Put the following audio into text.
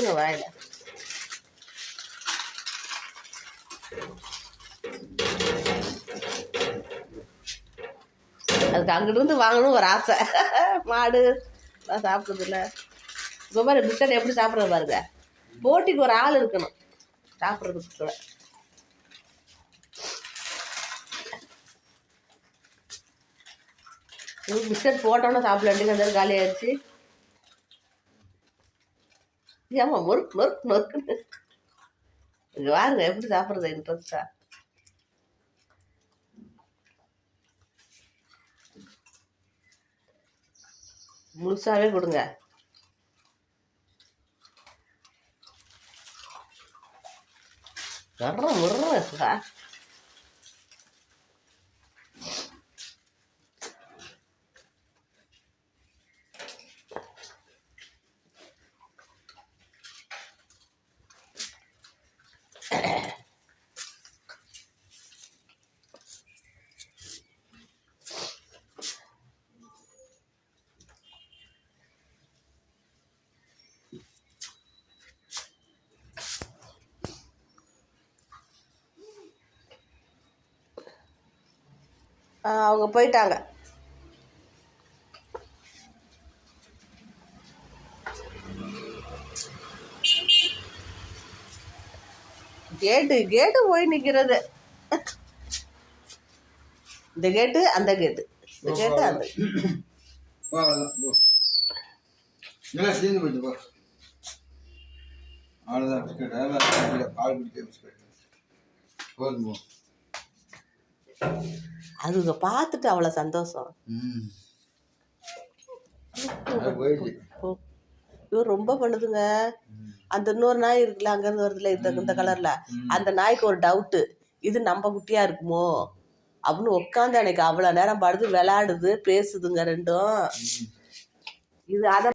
விடுங்க வாயில. அதுக்கு அங்கிட்டு வாங்கணும் ஒரு ஆசை. மாடு சாப்பிடுறது இல்லை. இப்போ மாதிரி பிஸ்கட் எப்படி சாப்பிட்றது பாருங்க. போட்டிக்கு ஒரு ஆள் இருக்கணும் சாப்பிட்றதுக்கு கூட. பிஸ்கட் போட்டோன்னா சாப்பிடலாண்டிங்க அந்த காலி ஆயிடுச்சு. ஏமா நொறுக்கு நொறுக்கு நொறுக்குன்னு இங்கே பாருங்க எப்படி சாப்பிட்றது இன்ட்ரெஸ்டா. முழுசாவே கொடுங்க. முர்றா அவங்க போயிட்டாங்க. கேட்டு போய் நிற்கிறது. இந்த கேட்டு அந்த கேட்டு, இந்த கேட்டு அந்த அதுங்க பார்த்துட்டு அவ்வளோ சந்தோஷம். இவர் ரொம்ப பண்ணுதுங்க. அந்த இன்னொரு நாய் இருக்குல்ல, அங்கேருந்து வருதுல இந்த கலரில், அந்த நாய்க்கு ஒரு டவுட்டு, இது நம்ம குட்டியாக இருக்குமோ அப்படின்னு உட்காந்து அன்னைக்கு அவ்வளோ நேரம் படுத்து விளையாடுது, பேசுதுங்க ரெண்டும். இது அதை